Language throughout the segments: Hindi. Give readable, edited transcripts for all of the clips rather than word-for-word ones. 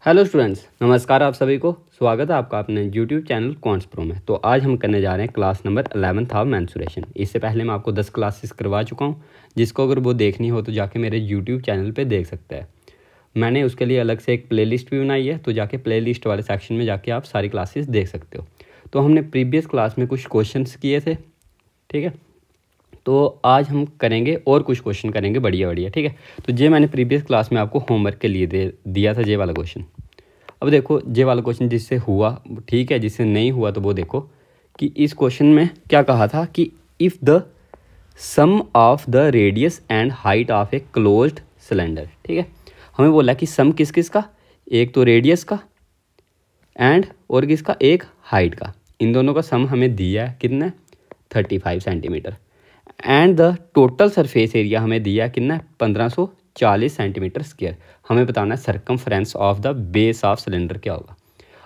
हेलो स्टूडेंट्स, नमस्कार। आप सभी को स्वागत है आपका अपने यूट्यूब चैनल क्वांट्स प्रो में। तो आज हम करने जा रहे हैं class number 11th of mensuration. इससे पहले मैं आपको 10 क्लासेस करवा चुका हूं, जिसको अगर वो देखनी हो तो जाके मेरे यूट्यूब चैनल पे देख सकते हैं। मैंने उसके लिए अलग से एक प्लेलिस्ट भी बनाई है, तो जाके प्लेलिस्ट वाले सेक्शन में जाके आप सारी क्लासेस देख सकते हो। तो हमने प्रीवियस क्लास में कुछ क्वेश्चन किए थे, ठीक है। तो आज हम करेंगे और कुछ क्वेश्चन करेंगे बढ़िया बढ़िया, ठीक है। तो ये मैंने प्रीवियस क्लास में आपको होमवर्क के लिए दिया था, ये वाला क्वेश्चन। अब देखो ये वाला क्वेश्चन जिससे हुआ ठीक है, जिससे नहीं हुआ तो वो देखो कि इस क्वेश्चन में क्या कहा था कि if the sum of the radius and height of a closed cylinder, ठीक है। हमें बोला कि सम किस किस का, एक तो रेडियस का एंड और किसका, एक हाइट का। इन दोनों का सम हमें दिया है कितना, 35 centimetre. And the total surface area हमें दिया कितना, 1540 सेंटीमीटर स्क्वायर। हमें बताना है circumference of the base of cylinder क्या होगा।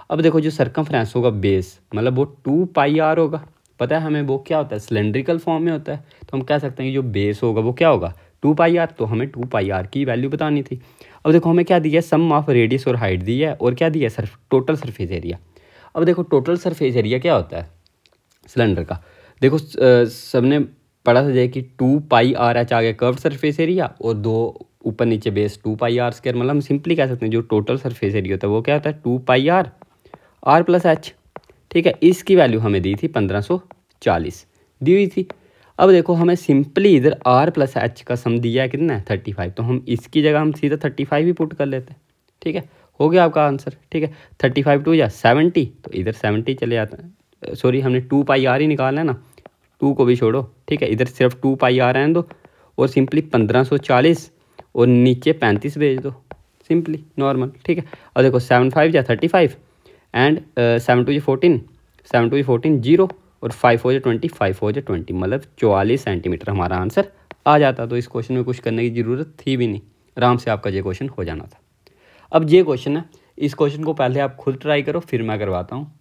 अब देखो जो सरकमफ्रेंस होगा बेस, मतलब वो 2πr होगा। पता है हमें वो क्या होता है, सिलेंड्रिकल फॉर्म में होता है। तो हम कह सकते हैं कि जो बेस होगा वो क्या होगा, 2πr। तो हमें 2πr की वैल्यू बतानी थी। अब देखो हमें क्या दिया है, सम ऑफ रेडियस और हाइट दी है, और क्या दिया है, टोटल सरफेस एरिया। अब देखो टोटल सरफेस एरिया क्या होता है सिलेंडर का। देखो सबने पढ़ा था जाए कि 2πr आ गया कर्व्ड सरफेस एरिया, और दो ऊपर नीचे बेस 2πr²। मतलब हम सिंपली कह सकते हैं जो टोटल सरफेस एरिया होता है वो क्या होता है, 2πr r+h, ठीक है। इसकी वैल्यू हमें दी थी 1540 दी हुई थी। अब देखो हमें सिंपली इधर r+h का सम दिया है कितना है, 35। तो हम इसकी जगह हम सीधा 35 ही पुट कर लेते हैं, ठीक है। हो गया आपका आंसर, ठीक है। 35 2 या 70, तो इधर 70 चले जाता है। सॉरी, हमने 2πr ही निकालना है ना, 2 को भी छोड़ो, ठीक है। इधर सिर्फ 2πr रहने दो और सिंपली 1540 और नीचे 35 भेज दो, सिंपली नॉर्मल, ठीक है। और देखो 7 5 या 35 एंड 7 2 या 14, 7 2 या 14 0 और 5 4 या 20, 5 4 या 20, मतलब 44 सेंटीमीटर हमारा आंसर आ जाता। तो इस क्वेश्चन में कुछ करने की ज़रूरत थी भी नहीं, आराम से आपका ये क्वेश्चन हो जाना था। अब ये क्वेश्चन है, इस क्वेश्चन को पहले आप खुद ट्राई करो, फिर मैं करवाता हूँ।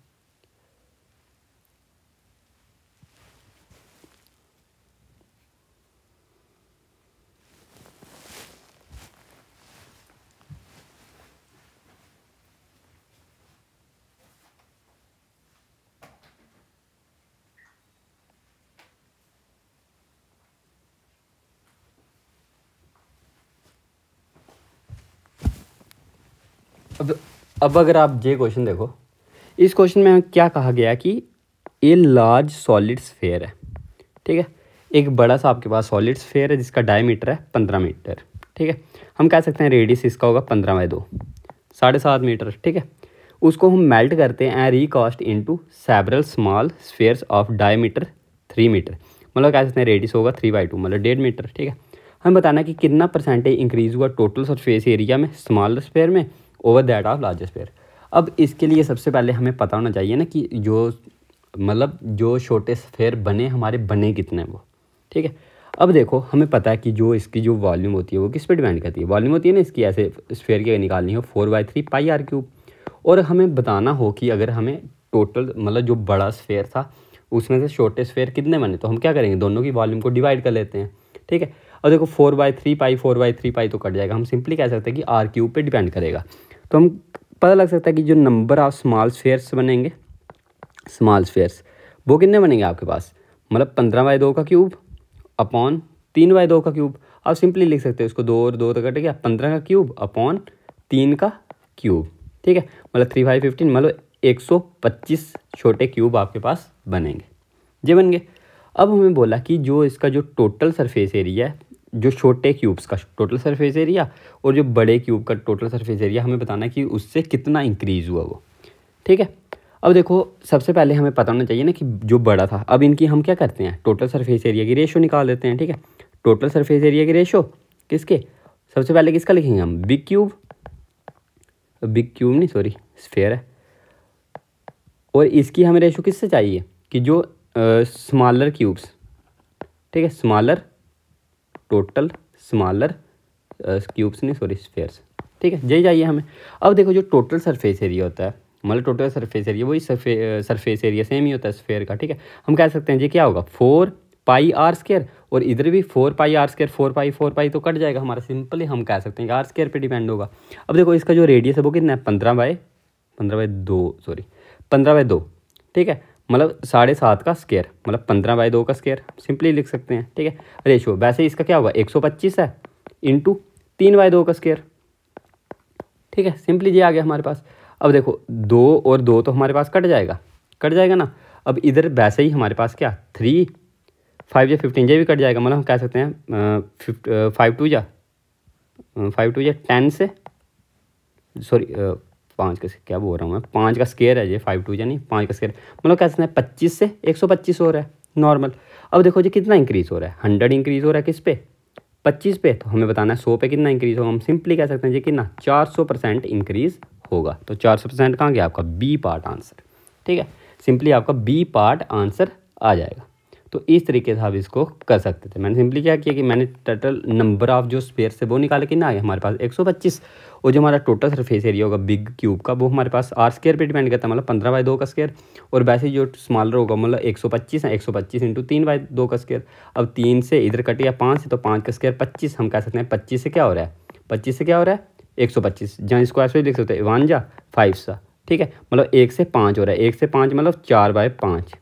अब अगर आप ये क्वेश्चन देखो, इस क्वेश्चन में क्या कहा गया कि ए लार्ज सॉलिड स्फेयर है, ठीक है। एक बड़ा सा आपके पास सॉलिड स्फेयर है जिसका डायमीटर है 15 मीटर, ठीक है। हम कह सकते हैं रेडियस इसका होगा 15/2, 7.5 मीटर, ठीक है। उसको हम मेल्ट करते हैं and recast into several small spheres of diameter 3 metre. मतलब कह सकते हैं रेडियस होगा 3/2, मतलब 1.5 मीटर, ठीक है। हमें बताना कि कितना परसेंटेज इंक्रीज हुआ टोटल सरफेस एरिया में स्मॉलर स्फेयर में over that of larger sphere. अब इसके लिए सबसे पहले हमें पता होना चाहिए ना कि जो छोटे स्फेयर बने हमारे बने कितने हैं वो, ठीक है। अब देखो हमें पता है कि जो इसकी जो वॉल्यूम होती है वो किस पे डिपेंड करती है, वॉल्यूम होती है ना इसकी, ऐसे स्फेयर की निकालनी हो 4/3πr³। और हमें बताना हो कि अगर हमें टोटल मतलब जो बड़ा स्फेयर था उसमें से छोटे स्फेयर कितने बने, तो हम क्या करेंगे, दोनों की वॉल्यूम को डिवाइड कर लेते हैं, ठीक है। और देखो 4/3π तो कट जाएगा, हम सिंपली कह सकते हैं कि r³ पे डिपेंड करेगा। तो हम पता लग सकता है कि जो नंबर ऑफ स्मॉल स्फेयर्स बनेंगे, स्मॉल स्फेयर्स वो कितने बनेंगे आपके पास, मतलब 15/2 का क्यूब अपॉन 3/2 का क्यूब। आप सिंपली लिख सकते हैं उसको, 2 और 2 तो कट गया, 15 का क्यूब अपॉन 3 का क्यूब, ठीक है। मतलब 3 5 15, मतलब 125 छोटे क्यूब आपके पास बनेंगे, ये बन गए। अब हमें बोला कि जो इसका जो टोटल सरफेस एरिया है, जो छोटे क्यूब्स का टोटल सरफेस एरिया और जो बड़े क्यूब का टोटल सरफेस एरिया, हमें बताना है कि उससे कितना इंक्रीज़ हुआ वो, ठीक है। अब देखो सबसे पहले हमें पता होना चाहिए ना कि जो बड़ा था, अब इनकी हम क्या करते हैं, टोटल सरफेस एरिया की रेशो निकाल देते हैं, ठीक है। टोटल सरफेस एरिया की रेशो किसके, सबसे पहले किसका लिखेंगे हम, बिग क्यूब नहीं सॉरी स्फेयर है। और इसकी हमें रेशो किससे चाहिए कि जो स्मॉलर क्यूब्स, ठीक है, स्मॉलर टोटल स्मॉलर क्यूब्स नहीं सॉरी स्फेयर्स, ठीक है, यही चाहिए हमें। अब देखो जो टोटल सरफेस एरिया होता है, मतलब टोटल सरफेस एरिया वही सरफेस एरिया सेम ही होता है स्फेयर का, ठीक है। हम कह सकते हैं जी क्या होगा, 4 पाई आर स्क्वायर, और इधर भी 4 पाई आर स्क्वायर, 4 पाई तो कट जाएगा हमारा, सिंपली हम कह सकते हैं कि आर स्क्वायर पे डिपेंड होगा। अब देखो इसका जो रेडियस है वो कितना है, 15/2, सॉरी 15/2, ठीक है, मतलब 7.5 का स्क्वायर, मतलब 15/2 का स्क्वायर सिंपली लिख सकते हैं, ठीक है। रेशियो वैसे ही इसका क्या होगा, 125 है इंटू 3/2 का स्क्वायर, ठीक है, सिंपली ये आ गया हमारे पास। अब देखो 2 और 2 तो हमारे पास कट जाएगा ना। अब इधर वैसे ही हमारे पास क्या 3, 5 या 15 ये भी कट जाएगा, मतलब हम कह सकते हैं 5 2 या 10 से, सॉरी 5 का क्या बोल रहा हूँ मैं, 5 का स्क्वायर है ये, 5 2 या नहीं 5 का स्क्वायर, मतलब कह सकते हैं 25 से 125 हो रहा है नॉर्मल। अब देखो जी कितना इंक्रीज़ हो रहा है, 100 इंक्रीज़ हो रहा है किस पे, 25 पे, तो हमें बताना है 100 पे कितना इंक्रीज़ होगा। हम सिंपली कह सकते हैं जी कितना 400% इंक्रीज़ होगा। तो 400% कहाँ गया आपका, बी पार्ट आंसर, ठीक है, सिंपली आपका बी पार्ट आंसर आ जाएगा। तो इस तरीके से आप इसको कर सकते थे। मैंने सिंपली क्या किया कि मैंने टोटल नंबर ऑफ जो स्पेयर से वो निकाले, कितना आ गया हमारे पास 125, और जो हमारा टोटल सरफेस एरिया होगा बिग क्यूब का वो हमारे पास आर स्क्वायर पे डिपेंड करता है, मतलब 15/2 का स्क्वायर, और वैसे जो स्मॉलर होगा मतलब 125 है, 125 इंटू 3/2 का स्क्वायर। अब 3 से इधर कट गया 5 से, तो 5 का स्क्वायर 25, हम कह सकते हैं 25 से क्या हो रहा है, 25 से क्या हो रहा है 125, जहाँ इसको ऐसे भी लिख सकते हैं 1 जा 5 सा, ठीक है, मतलब 1 से 5 हो रहा है, 1 से 5 मतलब 4/5,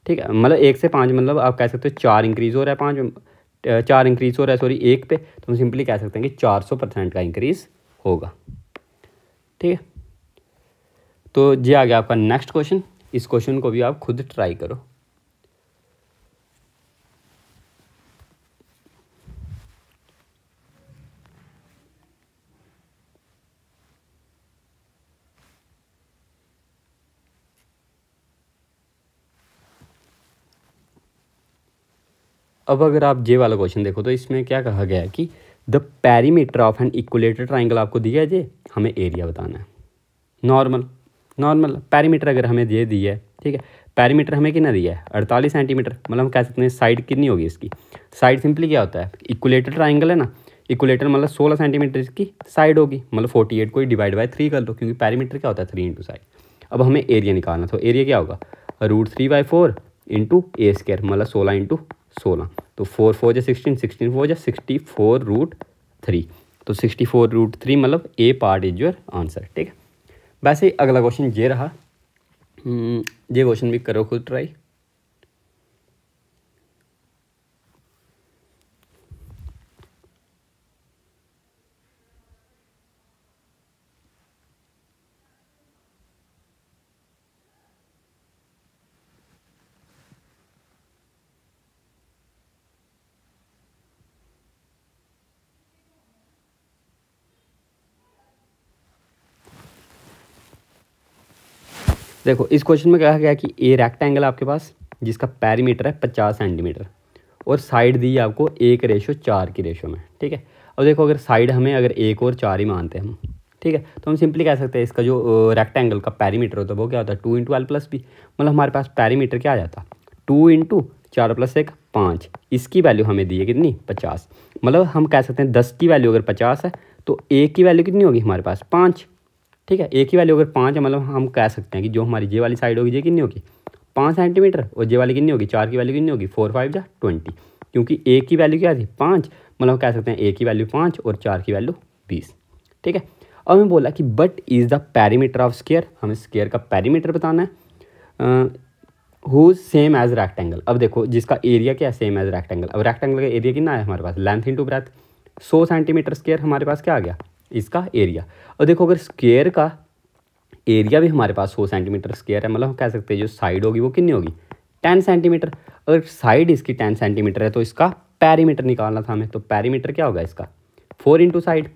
ठीक है, मतलब 1 से 5 मतलब आप कह सकते हो 4 इंक्रीज़ हो रहा है, 4 इंक्रीज़ हो रहा है सॉरी 1 पे, तो हम सिंपली कह सकते हैं कि 400% का इंक्रीज़ होगा, ठीक है। तो ये आ गया आपका नेक्स्ट क्वेश्चन। इस क्वेश्चन को भी आप खुद ट्राई करो। अब अगर आप ये वाला क्वेश्चन देखो तो इसमें क्या कहा गया है कि the perimeter of an equilateral triangle आपको दिया है जे, हमें एरिया बताना है। नॉर्मल पेरीमीटर अगर हमें ये दिया है, ठीक है, पेरीमीटर हमें कितना दिया है 48 सेंटीमीटर, मतलब हम कह सकते हैं साइड कितनी होगी इसकी, साइड सिंपली क्या होता है, इक्विलेटरल ट्राइंगल है ना, इक्विलेटर मतलब 16 सेंटीमीटर इसकी साइड होगी, मतलब 48 को डिवाइड बाय 3 कर लो, क्योंकि पेरीमीटर क्या होता है 3 इंटू साइड। अब हमें एरिया निकालना, तो एरिया क्या होगा √3/4 इंटू ए स्क्वायर, मतलब 16 इंटू 16, तो 4 4 जा 16, 16 4 जा 64√3, तो 64√3 मतलब ए पार्ट इज योर आंसर, ठीक है। वैसे अगला क्वेश्चन ये रहा, ये क्वेश्चन भी करो खुद ट्राई। देखो इस क्वेश्चन में कहा गया कि ए रेक्टेंगल आपके पास जिसका पेरीमीटर है 50 सेंटीमीटर, और साइड दी है आपको 1:4 की रेशो में, ठीक है। अब देखो अगर साइड हमें अगर 1 और 4 ही मानते हैं हम, ठीक है, तो हम सिंपली कह सकते हैं इसका जो रेक्टेंगल का पेरीमीटर होता है वो क्या होता है 2 इंटू एल प्लस बी, मतलब हमारे पास पेरीमीटर क्या आ जाता 2 इंटू 4 + 1 5, इसकी वैल्यू हमें दी है कितनी 50, मतलब हम कह सकते हैं 10 की वैल्यू अगर 50 है तो एक की वैल्यू कितनी होगी हमारे पास 5, ठीक है, एक ही वैल्यू अगर 5 है मतलब हम कह सकते हैं कि जो हमारी जे वाली साइड होगी ये कितनी होगी 5 सेंटीमीटर, और जे वाली कितनी होगी 4 की वैल्यू कितनी होगी 4 5 जा 20, क्योंकि एक की वैल्यू क्या थी 5, मतलब हम कह सकते हैं एक की वैल्यू 5 और 4 की वैल्यू 20, ठीक है। अब हमें बोला कि but is the perimeter of square, हमें स्क्वायर का पेरीमीटर बताना है, हुज सेम एज रेक्टेंगल। अब देखो जिसका एरिया क्या है सेम एज रेक्टेंगल, अब रेक्टेंगल का एरिया कितना है हमारे पास length into breadth, 100 centimetre square हमारे पास क्या आ गया इसका एरिया। और देखो अगर स्क्वायर का एरिया भी हमारे पास 100 सेंटीमीटर स्क्वायर है, मतलब हम कह सकते हैं जो साइड होगी वो कितनी होगी 10 सेंटीमीटर, अगर साइड इसकी 10 सेंटीमीटर है तो इसका पेरीमीटर निकालना था हमें, तो पेरीमीटर क्या होगा इसका 4 इंटू साइड,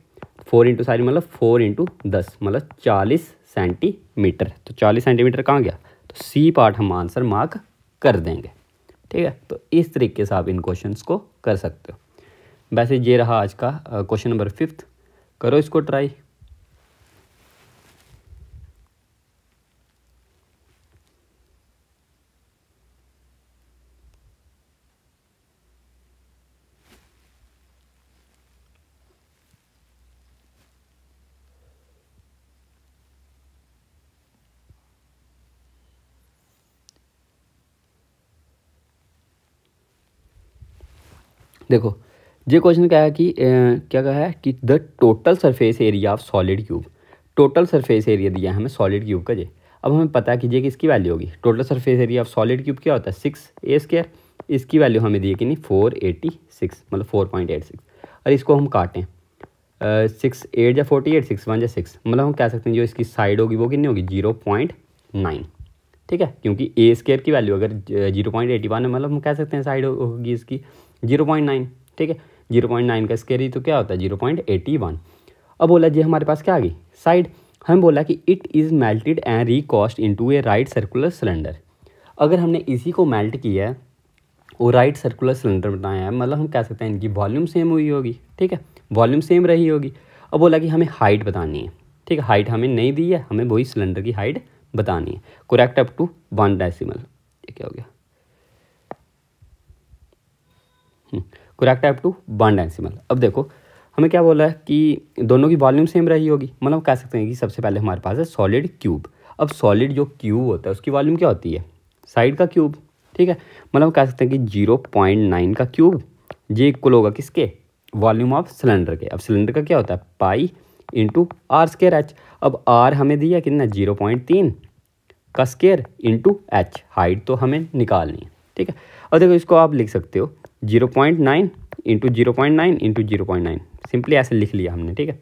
4 इंटू साइड मतलब 4 इंटू 10 मतलब 40 सेंटीमीटर, तो 40 सेंटीमीटर कहाँ गया, तो सी पार्ट हम आंसर मार्क कर देंगे, ठीक है। तो इस तरीके से आप इन क्वेश्चंस को कर सकते हो। वैसे ये रहा आज का क्वेश्चन नंबर 5, करो इसको ट्राई। देखो ये क्वेश्चन क्या है कि क्या कहा है कि the total surface area of solid cube, total surface area दिया है हमें सॉलिड क्यूब का जे। अब हमें पता है कि ये किसकी वैल्यू होगी, total surface area of solid cube क्या होता है 6a²। इसकी वैल्यू हमें दी है कि नहीं 486 मतलब 4.86। और इसको हम काटें 6 8 या 48 6 1 या 6 मतलब हम कह सकते हैं जो इसकी साइड होगी वो कितनी होगी 0.9। ठीक है, क्योंकि a² की वैल्यू अगर 0.81 है मतलब हम कह सकते हैं साइड होगी इसकी 0.9। ठीक है, 0.9 का स्क्वायर ही तो क्या होता है 0.81। अब बोला जी हमारे पास क्या आ गई साइड, हम बोला कि it is melted and recast into a right circular cylinder. अगर हमने इसी को मेल्ट किया है और राइट सर्कुलर सिलेंडर बनाया है मतलब हम कह सकते हैं इनकी वॉल्यूम सेम हुई होगी। ठीक है, वॉल्यूम सेम रही होगी। अब बोला कि हमें हाइट बतानी है। ठीक है, हाइट हमें नहीं दी है, हमें वही सिलेंडर की हाइट बतानी है। करेक्ट अप टू 1 डेसिमल, ये क्या हो गया करेक्ट अप टू 1 डेसिमल। अब देखो हमें क्या बोला है कि दोनों की वॉल्यूम सेम रही होगी मतलब कह सकते हैं कि सबसे पहले हमारे पास है सॉलिड क्यूब। अब सॉलिड जो क्यूब होता है उसकी वॉल्यूम क्या होती है साइड का क्यूब। ठीक है, मतलब कह सकते हैं कि 0.9 का क्यूब ये इक्वल होगा किसके वॉल्यूम ऑफ सिलेंडर के। अब सिलेंडर का क्या होता है पाई इंटू r²h। अब r हमें दिया कितना 0.3 का स्क्वायर इंटू h, हाइट तो हमें निकालनी है। ठीक है, और देखो इसको आप लिख सकते हो 0.9 इंटू 0.9 इंटू 0.9, सिंपली ऐसे लिख लिया हमने। ठीक है,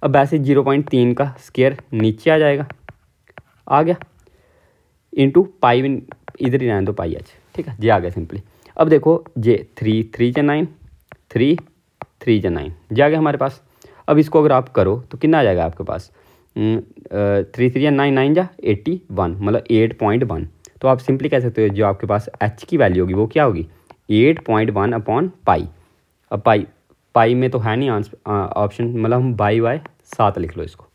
अब ऐसे 0.3 का स्क्वायर नीचे आ जाएगा, आ गया इंटू पाई इधर ही रहने दो पाई h। ठीक है, ये आ गया सिंपली। अब देखो ये 3 3 जा 9 3 3 जा 9 ये आ गया हमारे पास। अब इसको अगर आप करो तो कितना आ जाएगा आपके पास 3 3 या 9 9 जा 81 मतलब 8.1। तो आप सिंपली कह सकते हो जो आपके पास h की वैल्यू होगी वो क्या होगी 8.1 अपॉन पाई। अब पाई में तो है नहीं ऑप्शन मतलब हम बाई 7 लिख लो इसको।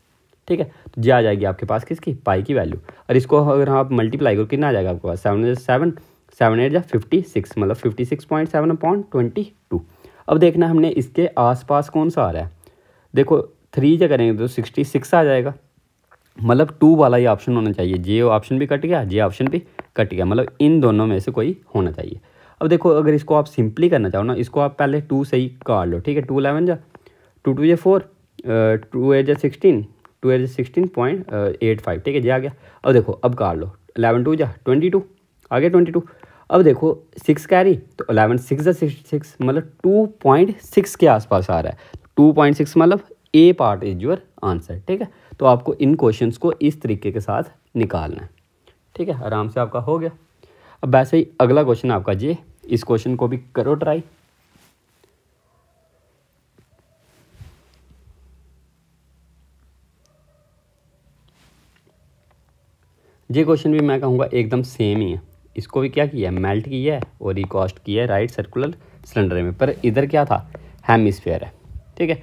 ठीक है, तो ये आ जाएगी आपके पास किसकी पाई की वैल्यू। और इसको अगर आप मल्टीप्लाई करो कितना आ जाएगा आपके पास 7 7 8 या 56 मतलब 56.7 अपॉन 22। अब देखना हमने इसके आसपास कौन सा आ रहा है। देखो 3 जब करेंगे तो 66 आ जाएगा मतलब 2 वाला ही ऑप्शन होना चाहिए। ये ऑप्शन भी कट गया, ये ऑप्शन भी कट गया मतलब इन दोनों में से कोई होना चाहिए। अब देखो अगर इसको आप सिंपली करना चाहो ना इसको आप पहले 2 से ही काट लो। ठीक है, 2 11 जा 2 2 जा 4 2 8 जा 16 2 8 जा 16.85। ठीक है, ये आ गया। अब देखो अब काट लो 11 2 जा 22 आ गया 22। अब देखो 6 कैरी तो 11 6 जा 6 मतलब 2.6 के आसपास आ रहा है। 2.6 मतलब ए पार्ट इज योर आंसर। ठीक है, तो आपको इन क्वेश्चंस को इस तरीके के साथ निकालना है। ठीक है, आराम से आपका हो गया। अब वैसे ही अगला क्वेश्चन आपका ये, इस क्वेश्चन को भी करो ट्राई। ये क्वेश्चन भी मैं कहूँगा एकदम सेम ही है। इसको भी क्या किया है मेल्ट किया है और रिकास्ट किया है राइट सर्कुलर सिलेंडर में, पर इधर क्या था हेमिस्फीयर है। ठीक है,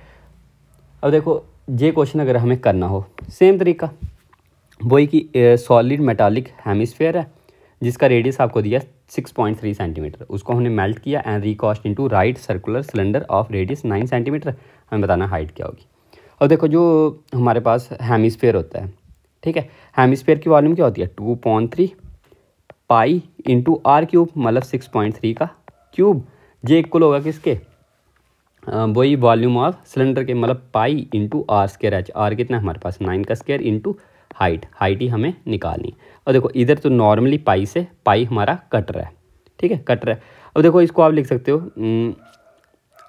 अब देखो ये क्वेश्चन अगर हमें करना हो सेम तरीका वही कि सॉलिड मेटालिक हेमिस्फीयर है जिसका रेडियस आपको दिया 6.3 सेंटीमीटर। उसको हमने मेल्ट किया and recast into right circular cylinder of radius 9 centimetre. हमें बताना हाइट क्या होगी। और देखो जो हमारे पास हेमिस्फीयर होता है, ठीक है, हेमिस्फीयर की वॉल्यूम क्या होती है 2.3 पाई इंटू आर क्यूब मतलब 6.3 का क्यूब। जे इक्वल होगा किसके वही वॉल्यूम ऑफ सिलेंडर के मतलब पाई इंटू r²h। आर कितना है हमारे पास 9 का स्क्वायर इंटू हाइट ही हमें निकालनी। और देखो इधर तो नॉर्मली पाई से पाई हमारा कट रहा है। ठीक है, कट रहा है। अब देखो इसको आप लिख सकते हो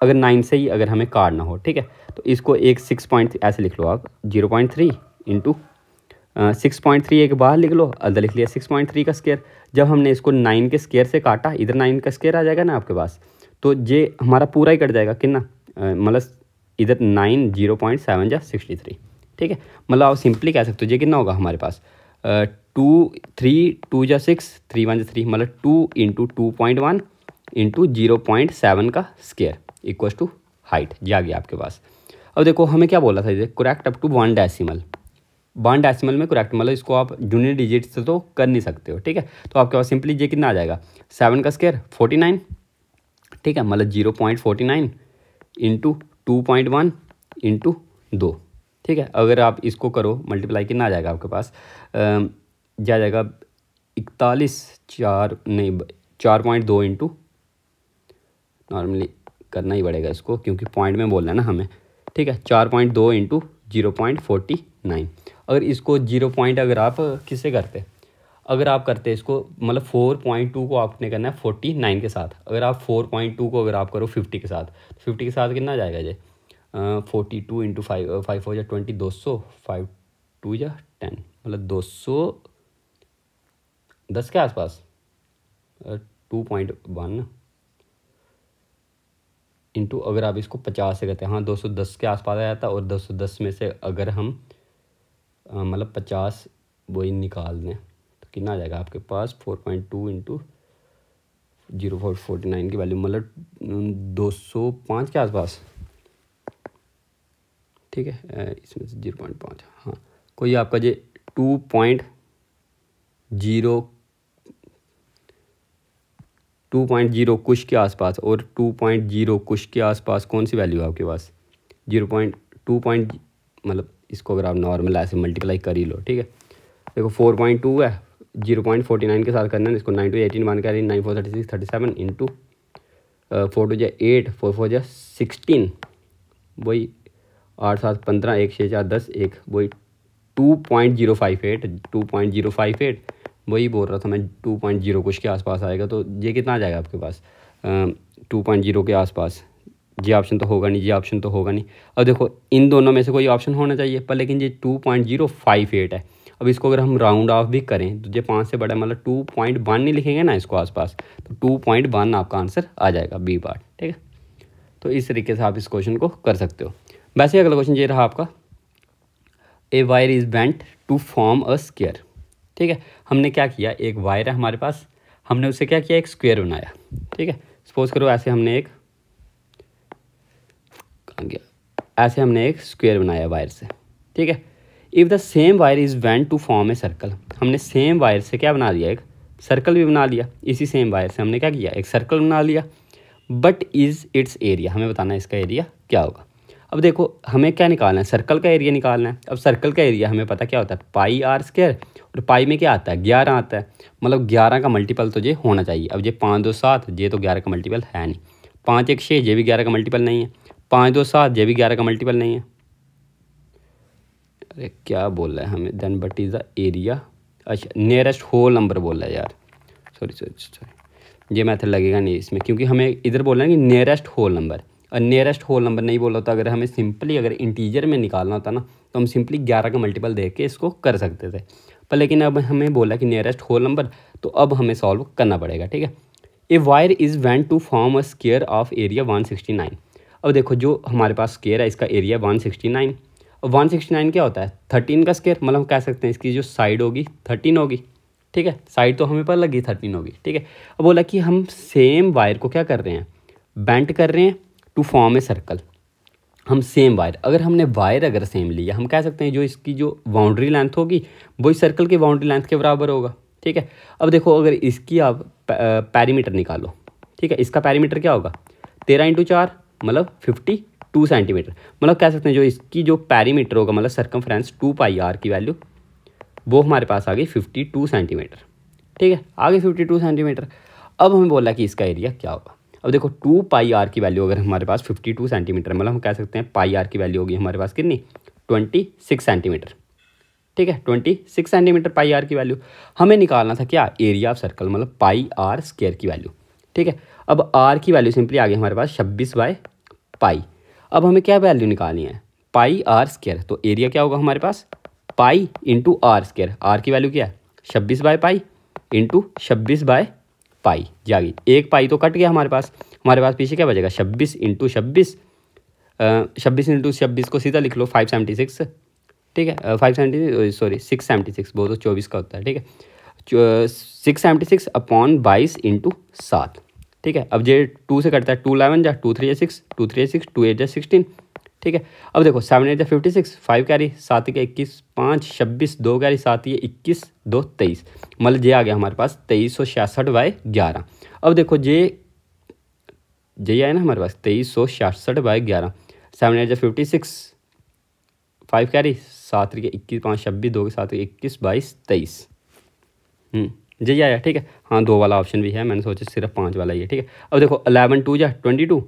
अगर 9 से ही अगर हमें काटना हो। ठीक है, तो इसको एक 6 ऐसे लिख लो आप 0.3 इंटू 6.3 एक बाहर लिख लो, अदर लिख लिया 6.3 का स्क्वायर। जब हमने इसको 9 के स्क्वायर से काटा इधर 9 का स्क्वायर आ जाएगा ना आपके पास, तो ये हमारा पूरा ही कट जाएगा कितना मतलब इधर 9 0.7 जा 63। ठीक है, मतलब आप सिंपली कह सकते हो ये कितना होगा हमारे पास 2 3 2 जा 6 3 1 जा 3 मतलब 2 इंटू 2.1 इंटू 0.7 का स्क्वायर इक्वल टू हाइट। ये आ गया आपके पास। अब देखो हमें क्या बोला था इधर correct up to 1 decimal. 1 decimal में करेक्ट मतलब इसको आप यूनिट डिजिट से तो कर नहीं सकते हो। ठीक है, तो आपके पास सिंपली ये कितना आ जाएगा 7 का स्क्वायर 49। ठीक है, मतलब 0.49 इंटू 2.1 इंटू 2। ठीक है, अगर आप इसको करो मल्टीप्लाई कितना आ जाएगा आपके पास जा जाएगा 4.2 इंटू नॉर्मली करना ही पड़ेगा इसको, क्योंकि पॉइंट में बोलना है ना हमें, ठीक है। 4.2 इंटू 0.49। अगर इसको 0 पॉइंट अगर आप किससे करते, अगर आप करते इसको मतलब 4.2 को आपने करना है 49 के साथ, अगर आप 4.2 को अगर आप करो 50 के साथ, 50 के साथ कितना जाएगा जी, 42 इंटू 5, 5 हो जाए 20, 200, 5 2 या 10, मतलब 210 के आसपास, 2.1 इंटू अगर आप इसको 50 से करते हैं, हाँ 210 के आसपास आ जाता है। और 210 में से अगर हम मतलब 50 वही निकाल दें तो कितना आ जाएगा आपके पास, 4.2 इंटू 0.49 की वैल्यू मतलब 205 के आसपास, ठीक है। इसमें से 0.5, हाँ कोई आपका जे 2.0 कुछ के आसपास और 2.0 कुछ के आसपास कौन सी वैल्यू है आपके पास, 0.2 मतलब इसको अगर आप नॉर्मल ऐसे मल्टीप्लाई कर ही लो, ठीक है। देखो 4.2 है, 0.49 के साथ करना है इसको, 9 to 18 मान कर 9 4 36 37 इंटू 4 2 8 4 4 16, वही 8 7 15 1 6 4 10 1, वही 2.058 वही बोल रहा था मैं, 2.0 कुछ के आसपास आएगा। तो ये कितना आ जाएगा आपके पास, 2.0 के आसपास। ये ऑप्शन तो होगा नहीं, ये ऑप्शन तो होगा नहीं। अब देखो इन दोनों में से कोई ऑप्शन होना चाहिए, पर लेकिन ये 2.058 है। अब इसको अगर हम राउंड ऑफ भी करें तो ये 5 से बड़ा, मतलब 2.1 नहीं लिखेंगे ना इसको आसपास, तो 2.1 आपका आंसर आ जाएगा, बी पार्ट, ठीक है। तो इस तरीके से आप इस क्वेश्चन को कर सकते हो। वैसे अगला क्वेश्चन ये रहा आपका, a wire is bent to form a square, ठीक है। हमने क्या किया, एक वायर है हमारे पास, हमने उससे क्या किया, एक स्क्वायर बनाया, ठीक है। सपोज करो ऐसे हमने एक, कहाँ गया, ऐसे हमने एक स्क्वायर बनाया वायर से, ठीक है। If the same wire is bent to form a circle, हमने सेम वायर से क्या बना दिया, एक सर्कल भी बना लिया। इसी सेम वायर से हमने क्या किया, एक सर्कल बना लिया। बट इज़ इट्स एरिया, हमें बताना है इसका एरिया क्या होगा। अब देखो हमें क्या निकालना है, सर्कल का एरिया निकालना है। अब सर्कल का एरिया हमें पता क्या होता है, पाई आर स्क्वायर, और पाई में क्या आता है, 11 आता है, मतलब 11 का मल्टीपल तो ये होना चाहिए। अब ये 5 2 7, ये तो 11 का मल्टीपल है नहीं। 5 1 6, ये भी 11 का मल्टीपल नहीं है। 5 2 7, ये भी 11 का मल्टीपल नहीं है। अरे क्या बोल रहा है हमें, then but is the area, अच्छा नियरेस्ट होल नंबर बोल रहा है यार, सॉरी ये मैथड लगेगा नहीं इसमें, क्योंकि हमें इधर बोलना है कि नियरेस्ट होल नंबर, और नियरेस्ट होल नंबर नहीं बोला होता। अगर हमें सिंपली अगर इंटीजर में निकालना होता ना, तो हम सिंपली 11 का मल्टीपल देख के इसको कर सकते थे, पर लेकिन अब हमें बोला कि नियरेस्ट होल नंबर, तो अब हमें सॉल्व करना पड़ेगा, ठीक है। A wire is bent to form a square of area 169। अब देखो जो हमारे पास स्क्वायर है इसका एरिया 169, और 169 क्या होता है, 13 का स्क्वायर, मतलब हम कह सकते हैं इसकी जो साइड होगी 13 होगी, ठीक है। साइड तो हमें पता लगी 13 होगी, ठीक है। अब बोला कि हम सेम वायर को क्या कर रहे हैं, बेंट कर रहे हैं टू फॉर्म ए सर्कल। हम सेम वायर, अगर हमने वायर अगर सेम लिया, हम कह सकते हैं जो इसकी जो बाउंड्री लेंथ होगी वही सर्कल की बाउंड्री लेंथ के बराबर होगा, ठीक है। अब देखो अगर इसकी आप पैरीमीटर निकालो, ठीक है, इसका पैरीमीटर क्या होगा, 13 इंटू 4 मतलब 52 सेंटीमीटर, मतलब कह सकते हैं जो इसकी जो पैरीमीटर होगा, मतलब सर्कमफ्रेंस 2 पाई आर की वैल्यू, वो हमारे पास आ गई 52 सेंटीमीटर, ठीक है, आ गई 52 सेंटीमीटर। अब हमें बोला कि इसका एरिया क्या होगा। अब देखो 2 पाई आर की वैल्यू अगर हमारे पास 52 सेंटीमीटर, मतलब हम कह सकते हैं पाई आर की वैल्यू होगी हमारे पास कितनी, 26 सेंटीमीटर, ठीक है। 26 सेंटीमीटर पाई आर की वैल्यू हमें निकालना था, क्या, एरिया ऑफ सर्कल, मतलब पाई आर स्क्वायर की वैल्यू, ठीक है। अब आर की वैल्यू सिंपली आ गई हमारे पास 26/पाई। अब हमें क्या वैल्यू निकालनी है, पाई आर स्क्वायर, तो एरिया क्या होगा हमारे पास, pi into are square. R की वैल्यू क्या है, 26/पाई इंटू 26/पाई, जागी एक पाई तो कट गया हमारे पास पीछे क्या बचेगा, 26 इंटू 26, 26 इंटू 26 को सीधा लिख लो 576, ठीक है, 676, वो तो 24 का होता है, ठीक है। 676 अपॉन 22 इंटू 7, ठीक है। अब ये 2 से कटता है, 2 11 जा, 2 3 6, 2 3 6, 2 8 16, ठीक है। अब देखो 7 8 56, 5 कैरी 7 के 21, 5 26, 2 कैरी 7 ये 21, 2 23, मतलब ये आ गया हमारे पास 2366/11। अब देखो ये आया ना हमारे पास 2366/11, 7 8 56, 5 कैरी 7 के 21, 5 26, 2 के 7 21, 22 23, यही आया, ठीक है। हाँ 2 वाला ऑप्शन भी है, मैंने सोचा सिर्फ 5 वाला ही है, ठीक है। अब देखो 11 2 जा 22,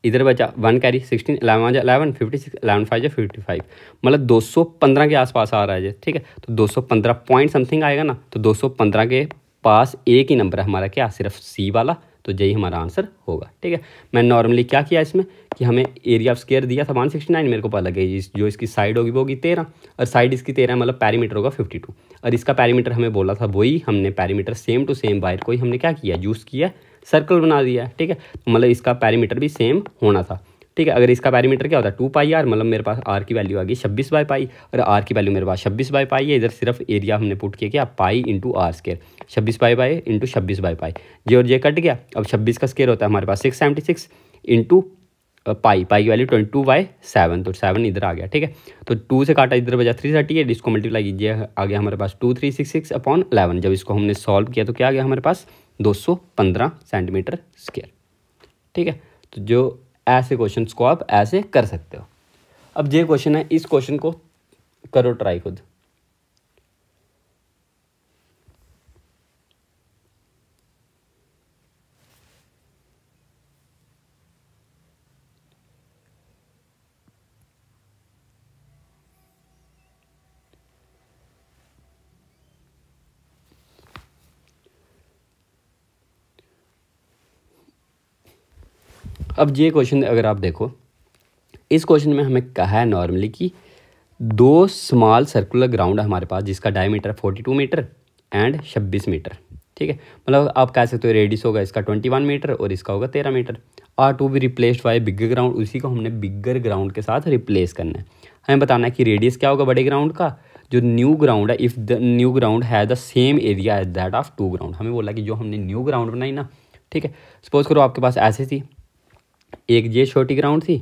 इधर बचा 1 कैरी 16, 11 11 56, 11 5 55, मतलब 215 के आसपास आ रहा है। ठीक है, तो 215 पॉइंट समथिंग आएगा ना, तो 215 के पास एक ही नंबर है हमारा, क्या, सिर्फ सी वाला, तो यही हमारा आंसर होगा। ठीक है, मैं नॉर्मली क्या किया इसमें कि हमें एरिया ऑफ स्क्वायर दिया था 169, मेरे को पता लगे जो इसकी साइड होगी वो होगी 13, और साइड इसकी 13 मतलब पैरीमीटर होगा 52, और इसका पैरीमीटर हमें बोला था वही, हमने perimeter same to same wire को ही हमने क्या किया, यूज़ किया, सर्कल बना दिया है। ठीक है, मतलब इसका पैरीमीटर भी सेम होना था। ठीक है, अगर इसका पैरीमीटर क्या होता है 2 पाई आर, मतलब मेरे पास आर की वैल्यू आ गई 26 बाई पाई, और आर की वैल्यू मेरे पास 26 बाई पाई है। इधर सिर्फ एरिया हमने पुट किया क्या, pi into r square, 26 by pi into 26 by pi, जे और जे कट गया। अब 26 का स्केयर होता है हमारे पास 676 इंटू पाई की वैल्यू 22/7, तो 7 इधर आ गया। ठीक है, तो 2 से काटा इधर बचा 338, इसको मल्टीप्लाई कीजिए, आ गया हमारे पास 2366/11। जब इसको हमने सॉल्व किया तो क्या आ गया हमारे पास 215 सेंटीमीटर स्क्वायर। ठीक है, तो जो ऐसे क्वेश्चंस को आप ऐसे कर सकते हो। अब ये क्वेश्चन है, इस क्वेश्चन को करो ट्राई खुद। अब ये क्वेश्चन अगर आप देखो, इस क्वेश्चन में हमें कहा है नॉर्मली कि 2 स्मॉल सर्कुलर ग्राउंड है हमारे पास, जिसका डायमीटर 42 मीटर एंड 26 मीटर। ठीक है, मतलब आप कह सकते हो रेडियस होगा इसका 21 मीटर और इसका होगा 13 metre. Are to be replaced by bigger ground, उसी को हमने बिगर ग्राउंड के साथ रिप्लेस करना है। हमें बताना है कि रेडियस क्या होगा बड़े ग्राउंड का, जो न्यू ग्राउंड है, इफ़ द न्यू ग्राउंड है the same area as that of 2 ground. हमें बोला कि जो हमने न्यू ग्राउंड बनाई ना, ठीक है, सपोज करो आपके पास ऐसे थी, एक ये छोटी ग्राउंड थी,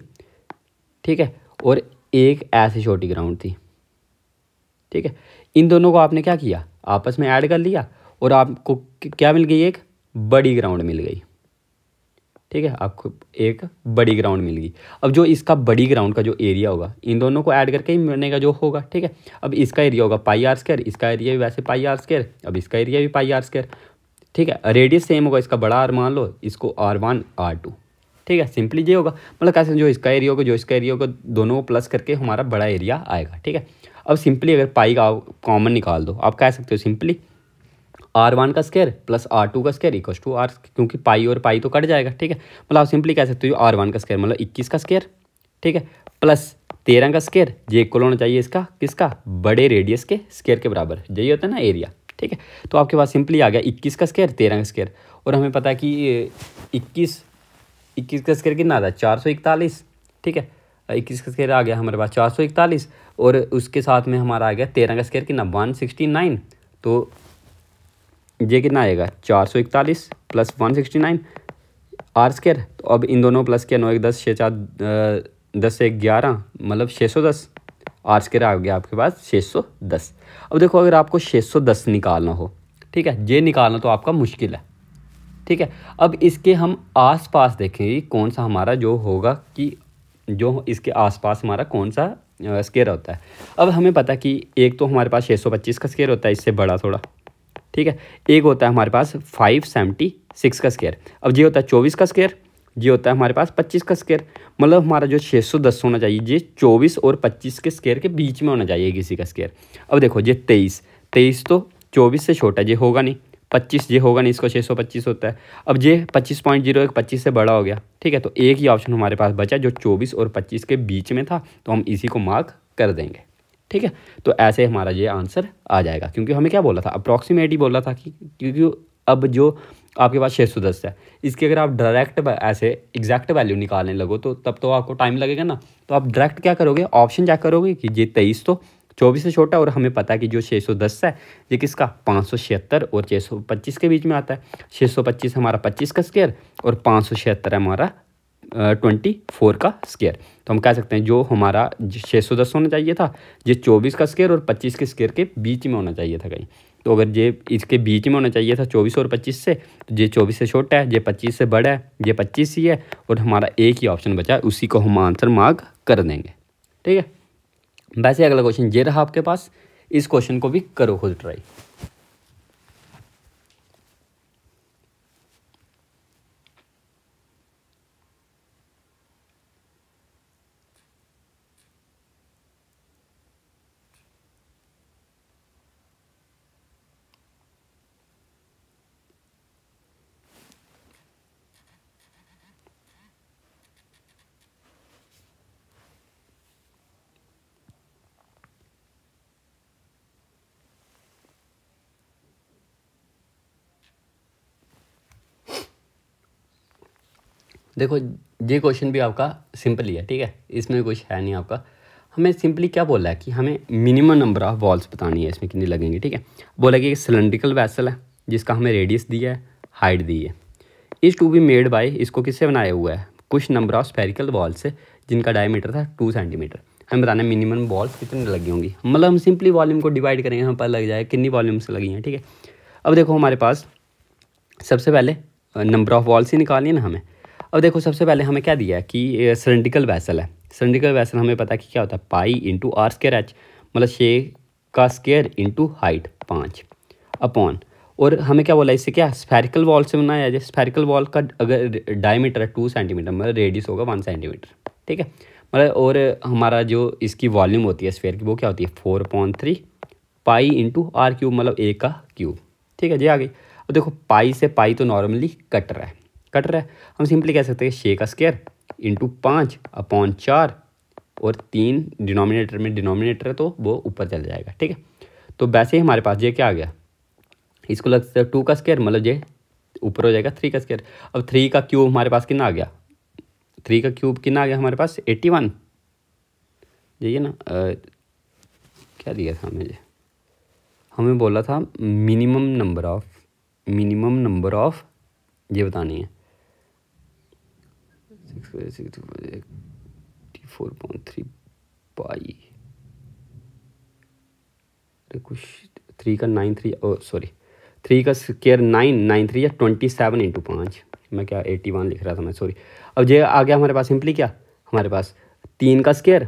ठीक है, और एक ऐसी छोटी ग्राउंड थी। ठीक है, इन दोनों को आपने क्या किया, आपस में ऐड कर लिया, और आपको क्या मिल गई, एक बड़ी ग्राउंड मिल गई। ठीक है, आपको एक बड़ी ग्राउंड मिल गई। अब जो इसका बड़ी ग्राउंड का जो एरिया होगा, इन दोनों को ऐड करके ही बनेगा जो होगा। ठीक है, अब इसका एरिया होगा पाई आर स्क्वायर, इसका एरिया भी वैसे पाई आर स्क्वायर, अब इसका एरिया भी पाई आर स्क्वायर। ठीक है, रेडियस सेम होगा, इसका बड़ा आर मान लो, इसको R1 R2। ठीक है, सिंपली ये होगा, मतलब कैसे, जो इसका एरिया होगा जो इसका एरिया होगा, दोनों को प्लस करके हमारा बड़ा एरिया आएगा। ठीक है, अब सिंपली अगर पाई का कॉमन निकाल दो, आप कह सकते हो सिंपली R1 का स्क्वायर प्लस R2 का स्क्वायर इक्वल टू आर, क्योंकि पाई और पाई तो कट जाएगा। ठीक है, मतलब आप सिंपली कह सकते हो R1 का स्क्वायर मतलब 21 का स्क्वायर, ठीक है, प्लस 13 का स्क्वायर, ये इक्वल होना चाहिए इसका किसका, बड़े रेडियस के स्क्वायर के बराबर, यही होता है ना एरिया। ठीक है, तो आपके पास सिंपली आ गया 21 का स्क्वायर 13 का स्क्वायर, और हमें पता है कि 21 का स्क्वायर कितना आता है 441। ठीक है, 21 का स्क्वायर आ गया हमारे पास 441, और उसके साथ में हमारा आ गया 13 का स्क्वायर कितना 169, तो ये कितना आएगा 441 प्लस 169 आर स्क्वायर। तो अब इन दोनों प्लस किया 9 1 10 6 4 10 से 11 मतलब 610, आर स्क्वायर आ गया आपके पास 610। अब देखो अगर आपको 610 निकालना हो, ठीक है, ये निकालना तो आपका मुश्किल है। ठीक है, अब इसके हम आसपास देखेंगे कौन सा हमारा जो होगा, कि जो इसके आसपास हमारा कौन सा स्क्वायर होता है। अब हमें पता कि एक तो हमारे पास 625 का स्क्वायर होता है, इससे बड़ा थोड़ा। ठीक है, एक होता है हमारे पास 576 का स्क्वायर। अब ये होता है 24 का स्क्वायर, ये होता है हमारे पास 25 का स्क्वायर। मतलब हमारा जो 610 होना चाहिए ये 24 और 25 के स्क्वायर के बीच में होना चाहिए किसी का स्क्वायर। अब देखो ये 23 तो 24 से छोटा, ये होगा नहीं, 25 ये होगा नहीं, इसको 625 होता है। अब ये 25.01 25 से बड़ा हो गया। ठीक है, तो एक ही ऑप्शन हमारे पास बचा जो 24 और 25 के बीच में था, तो हम इसी को मार्क कर देंगे। ठीक है, तो ऐसे हमारा ये आंसर आ जाएगा, क्योंकि हमें क्या बोला था, अप्रॉक्सीमेट ही बोला था कि क्योंकि अब जो आपके पास 610 है, इसकी अगर आप डायरेक्ट ऐसे एग्जैक्ट वैल्यू निकालने लगो तो तब तो आपको टाइम लगेगा ना। तो आप डायरेक्ट क्या करोगे, ऑप्शन चेक करोगे कि ये 23 तो 24 से छोटा, और हमें पता है कि जो 610 है ये किसका 576 और 625 के बीच में आता है। 625 हमारा 25 का स्क्वायर और 576 है हमारा 24 का स्क्वायर। तो हम कह सकते हैं जो हमारा 610 होना चाहिए था, ये 24 का स्क्वायर और 25 के स्क्वायर के बीच में होना चाहिए था कहीं। तो अगर ये इसके बीच में होना चाहिए था 24 और 25 से, तो ये 24 से छोटा है, ये 25 से बड़ा है, ये 25 ही है, और हमारा एक ही ऑप्शन बचा है, उसी को हम आंसर मार्क कर देंगे। ठीक है, वैसे अगला क्वेश्चन ये रहा आपके पास, इस क्वेश्चन को भी करो खुद ट्राई। देखो ये क्वेश्चन भी आपका सिंपल ही है, ठीक है, इसमें कुछ है नहीं आपका। हमें सिंपली क्या बोला है कि हमें मिनिमम नंबर ऑफ वॉल्स बतानी है, इसमें कितनी लगेंगी, ठीक है। बोला कि एक सिलेंड्रिकल वैसल है जिसका हमें रेडियस दिया है, हाइट दी है। इस टू बी मेड बाय, इसको किससे बनाया हुआ है, कुछ नंबर ऑफ स्फेरिकल वॉल्स से जिनका डायमीटर था 2 सेंटीमीटर। हमें बताना है मिनिमम वॉल्स कितनी लगी होंगी, मतलब हम सिंपली वॉल्यूम को डिवाइड करेंगे, हमें पता लग जाए कितनी वॉल्यूम्स लगी हैं, ठीक है। अब देखो हमारे पास सबसे पहले नंबर ऑफ वॉल्स ही निकालनी है ना हमें। अब देखो सबसे पहले हमें क्या दिया है कि सिलेंड्रिकल वैसल है। सिलेंड्रिकल वैसल हमें पता है कि क्या होता है, pi into are square H, मतलब 6 का स्क्वायर इंटू हाइट 5 अपॉन, और हमें क्या बोला इससे, क्या स्फेरिकल वॉल से बनाया जाए। स्फेरिकल वॉल का अगर डायमीटर है 2 सेंटीमीटर, मतलब रेडियस होगा 1 सेंटीमीटर, ठीक है, मतलब, और हमारा जो इसकी वॉल्यूम होती है स्फेयर की वो क्या होती है 4/3 पाई इंटू आर क्यूब, मतलब ए का क्यूब, ठीक है जी। आ गई। अब देखो पाई से पाई तो नॉर्मली कट रहा है, हम सिंपली कह सकते हैं 6 का स्क्वायर इंटू 5 अपॉन 4, और 3 डिनोमिनेटर में, डिनोमिनेटर है तो वो ऊपर चल जाएगा, ठीक है। तो वैसे ही हमारे पास ये क्या आ गया, इसको लगता है 2 का स्क्वायर, मतलब ये ऊपर हो जाएगा 3 का स्क्वायर। अब 3 का क्यूब हमारे पास कितना आ गया, 3 का क्यूब कितना आ गया हमारे पास 81, यही है ना। क्या दिया था हमें बोला था मिनिमम नंबर ऑफ ये बतानी है 4/3 पाई, कुछ 3 का 9 3 सॉरी 3 का स्क्वायर 9 3 या 27 इंटू 5, मैं क्या 81 लिख रहा था मैं, सॉरी। अब ये आ गया हमारे पास सिंपली क्या, हमारे पास 3 का स्क्वायर,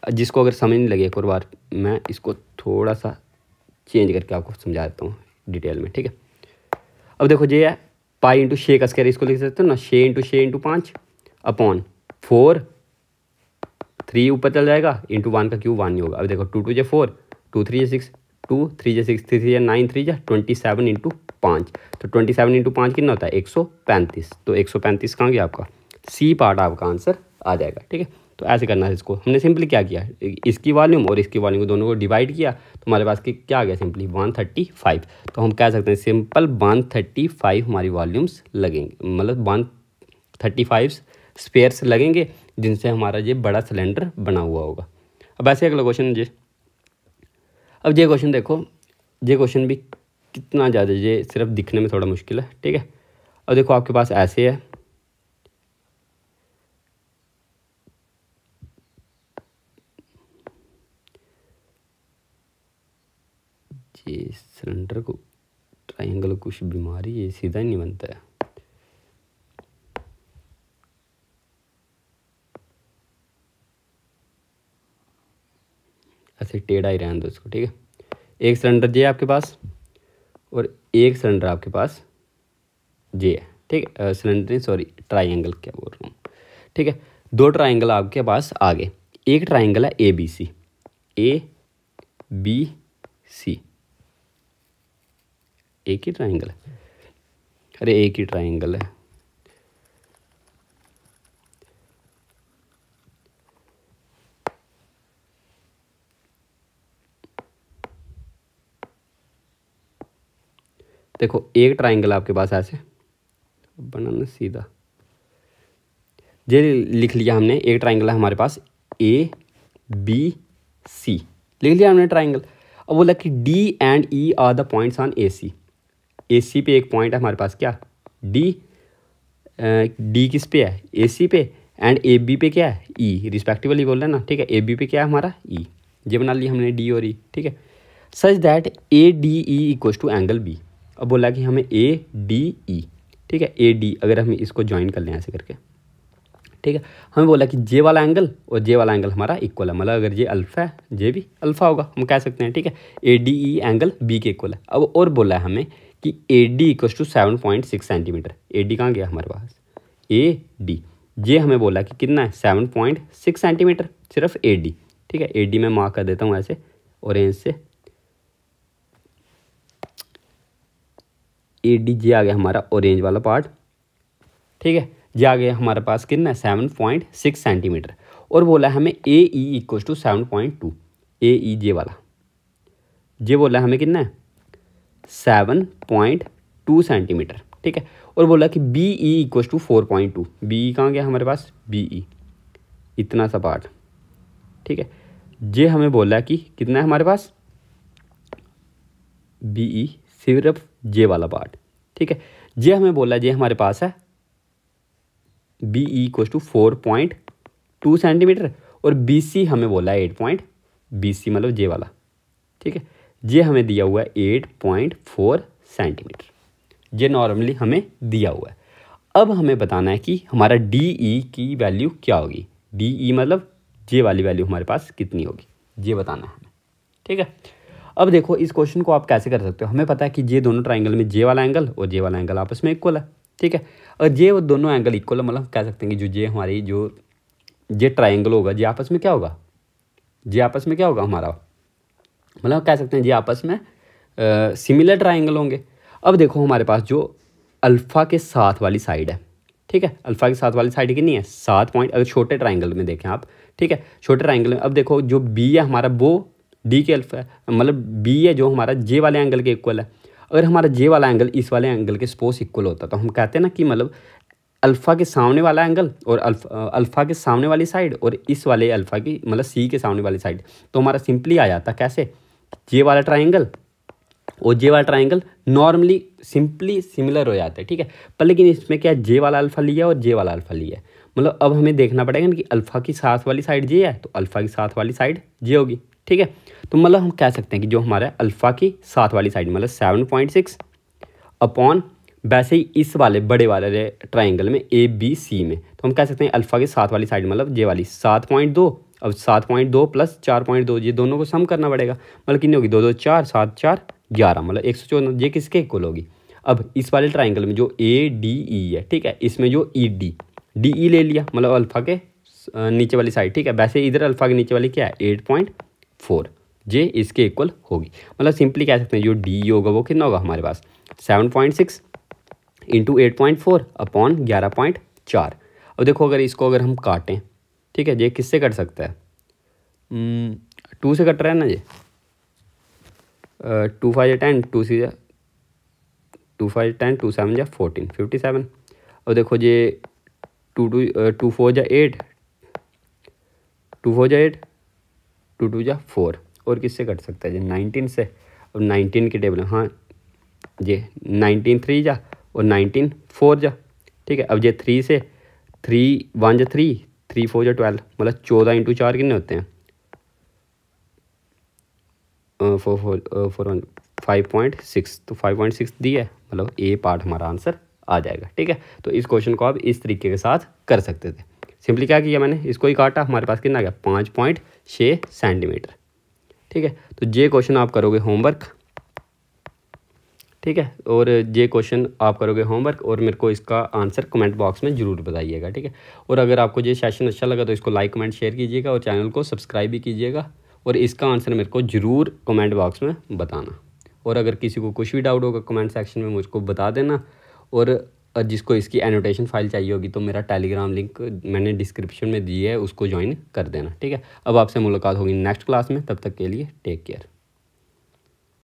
जिसको अगर समझ नहीं लगे एक और बार मैं इसको थोड़ा सा चेंज करके आपको समझा देता हूँ डिटेल में, ठीक है। अब देखो ये है पाई इंटू 6 का स्क्वायर, इसको लिख सकते हो ना 6 इंटू 6 इंटू 5 अपॉन 4, 3 ऊपर चल जाएगा इंटू 1 का क्यूब 1 नहीं होगा। अब देखो 2 2 4, 2 3 6, 2 3 6, 3 3 9, 3 27 इंटू 5, तो 27 इंटू 5 कितना होता है 135, तो 135 कहाँ गया आपका, सी पार्ट आपका आंसर आ जाएगा, ठीक है। तो ऐसे करना है इसको, हमने सिंपली क्या किया, इसकी वॉल्यूम और इसकी वॉल्यूम को दोनों को डिवाइड किया, तो हमारे पास क्या आ गया सिंपली 135। तो हम कह सकते हैं सिंपल 135 हमारी वॉल्यूम्स लगेंगे, मतलब 135 स्पेयर्स लगेंगे जिनसे हमारा ये बड़ा सिलेंडर बना हुआ होगा। अब ऐसे अगला क्वेश्चन जी, अब ये क्वेश्चन देखो, ये क्वेश्चन भी कितना ज़्यादा, ये सिर्फ दिखने में थोड़ा मुश्किल है, ठीक है। अब देखो आपके पास ऐसे है, ये सिलेंडर को ट्रायंगल कुछ बीमारी, ये सीधा ही नहीं बनता है। ऐसे टेढ़ा ही रहने दो इसको, ठीक है। एक सिलेंडर ये है आपके पास और एक सिलेंडर आपके पास ये है, ठीक है। सिलेंडर सॉरी ट्रायंगल क्या बोल रहा हूँ, ठीक है। 2 ट्रायंगल आपके पास आगे, एक ट्रायंगल है ABC, ABC एक ही ट्रायंगल है, अरे एक ही ट्रायंगल है, देखो एक ट्रायंगल आपके पास ऐसे बनाना सीधा, ये लिख लिया हमने, एक ट्रायंगल है हमारे पास ABC, लिख लिया हमने ट्रायंगल। अब बोला कि D and E are the points on AC पे एक पॉइंट है हमारे पास, क्या D किस पे है AC पे, एंड AB पे क्या है E रिस्पेक्टिवली बोल रहे हैं ना, ठीक है। AB पे क्या है हमारा E, ये बना लिया हमने D और E, ठीक है। Such that ADE equals to angle B, अब बोला कि हमें ADE, ठीक है, AD अगर हम इसको ज्वाइन कर लें ऐसे करके, ठीक है, हमें बोला कि जे वाला एंगल और जे वाला एंगल हमारा इक्वल है, मतलब अगर ये अल्फा है जे भी अल्फा होगा, हम कह सकते हैं, ठीक है। ADE एंगल B के इक्वल है। अब और बोला है हमें कि AD equals to 7.6 centimetre, AD कहाँ गया हमारे पास, AD ये हमें बोला कि कितना है 7.6 सेंटीमीटर, सिर्फ AD, ठीक है। AD में मार्क कर देता हूँ ऐसे ऑरेंज से, AD जे आ गया हमारा ऑरेंज वाला पार्ट, ठीक है। ये आ गया हमारे पास कितना है 7.6 सेंटीमीटर, और बोला हमें AE इक्वल्स टू 7.2, AE जे वाला ये बोला हमें कितना है 7.2 सेंटीमीटर, ठीक है। और बोला कि B E equal to 4.2, B E कहाँ गया हमारे पास, बी ई इतना सा पार्ट, ठीक है। जे हमें बोला कि कितना है हमारे पास, बी ई सिर्फ जे वाला पार्ट, ठीक है। जे हमें बोला जे हमारे पास है B E equal to 4.2 centimetre और बी सी हमें बोला है 8 बी सी मतलब जे वाला, ठीक है। जे हमें दिया हुआ है 8.4 सेंटीमीटर, ये नॉर्मली हमें दिया हुआ है। अब हमें बताना है कि हमारा डी ई की वैल्यू क्या होगी, डी ई मतलब जे वाली वैल्यू हमारे पास कितनी होगी, ये बताना है हमें, ठीक है। अब देखो इस क्वेश्चन को आप कैसे कर सकते हो, हमें पता है कि ये दोनों ट्राइंगल में जे वाला एंगल और जे वाला एंगल आपस में इक्वल है, ठीक है। और जे वो दोनों एंगल इक्वल है, मतलब कह सकते हैं कि जो जे हमारी जो जे ट्राइंगल होगा जे आपस में क्या होगा, जे आपस में क्या होगा हमारा, मतलब कह सकते हैं जे आपस में सिमिलर ट्राइंगल होंगे। अब देखो हमारे पास जो अल्फ़ा के साथ वाली साइड है, ठीक है, अल्फ़ा के साथ वाली साइड कितनी है 7 पॉइंट, अगर छोटे ट्राइंगल में देखें आप, ठीक है, छोटे ट्राइंगल में। अब देखो जो बी है हमारा वो डी के अल्फ़ा है, मतलब बी है जो हमारा जे वाले एंगल के इक्वल है। अगर हमारा जे वाला एंगल इस वाले एंगल के सपोज इक्वल होता तो हम कहते हैं ना कि मतलब अल्फ़ा के सामने वाला एंगल और अल्फ़ा के सामने वाली साइड और इस वाले अल्फ़ा की मतलब सी के सामने वाली साइड, तो हमारा सिंपली आ जाता कैसे, जे वाला ट्राइंगल और जे वाला ट्राइंगल नॉर्मली सिंपली सिमिलर हो जाते हैं, ठीक है। पर लेकिन इसमें क्या जे वाला अल्फ़ा लिया और जे वाला अल्फ़ा लिया है, मतलब अब हमें देखना पड़ेगा ना कि अल्फ़ा की साथ वाली साइड जे है तो अल्फ़ा की साथ वाली साइड जे होगी, ठीक है। तो मतलब हम कह सकते हैं कि जो हमारा अल्फ़ा की साथ वाली साइड मतलब 7.6 अपॉन वैसे ही इस वाले बड़े वाले ट्राइंगल में ए बी सी में, तो हम कह सकते हैं अल्फ़ा के साथ वाली साइड मतलब जे वाली 7.2, अब 7.2 प्लस 4.2 ये दोनों को सम करना पड़ेगा, मतलब कितनी होगी 2 2 4 7 4 11 मतलब 114, ये किसके इक्वल होगी। अब इस वाले ट्राइंगल में जो ए डी ई है, ठीक है, इसमें जो ई डी ई ले लिया मतलब अल्फ़ा के नीचे वाली साइड, ठीक है। वैसे इधर अल्फ़ा के नीचे वाली क्या है 8.4, जे इसके इक्वल होगी, मतलब सिंपली कह सकते हैं जो डी ई होगा वो कितना होगा हमारे पास 7.6 इंटू 8.4 अपॉन 11.4। अब देखो अगर इसको अगर हम काटें, ठीक है, ये किससे कट सकता है, 2 से कट रहा है ना ये, 2 5 10 2 सी 2 5 10 2 7 जा 14 57। अब देखो ये 2 4 जा 8 2 4 जा 8 2 2 जा 4, और किससे कट सकता है ये 19 से। अब 19 की टेबल हाँ ये 19 3 जा और 19 4 जा, ठीक है। अब ये 3 से 3 1 जा 3 3 4 जा 12 मतलब 14 इंटू 4 कितने होते हैं 5.6, तो 5.6 दी है, मतलब ए पार्ट हमारा आंसर आ जाएगा, ठीक है। तो इस क्वेश्चन को आप इस तरीके के साथ कर सकते थे। सिंपली क्या किया मैंने, इसको ही काटा, हमारे पास कितना आ गया 5.6 सेंटीमीटर, ठीक है। तो ये क्वेश्चन आप करोगे होमवर्क, ठीक है, और ये क्वेश्चन आप करोगे होमवर्क और मेरे को इसका आंसर कमेंट बॉक्स में ज़रूर बताइएगा, ठीक है। और अगर आपको ये सेशन अच्छा लगा तो इसको लाइक कमेंट शेयर कीजिएगा और चैनल को सब्सक्राइब भी कीजिएगा, और इसका आंसर मेरे को ज़रूर कमेंट बॉक्स में बताना। और अगर किसी को कुछ भी डाउट होगा कमेंट सेक्शन में मुझको बता देना, और जिसको इसकी एनोटेशन फाइल चाहिए होगी तो मेरा टेलीग्राम लिंक मैंने डिस्क्रिप्शन में दी है, उसको ज्वाइन कर देना, ठीक है। अब आपसे मुलाकात होगी नेक्स्ट क्लास में, तब तक के लिए टेक केयर।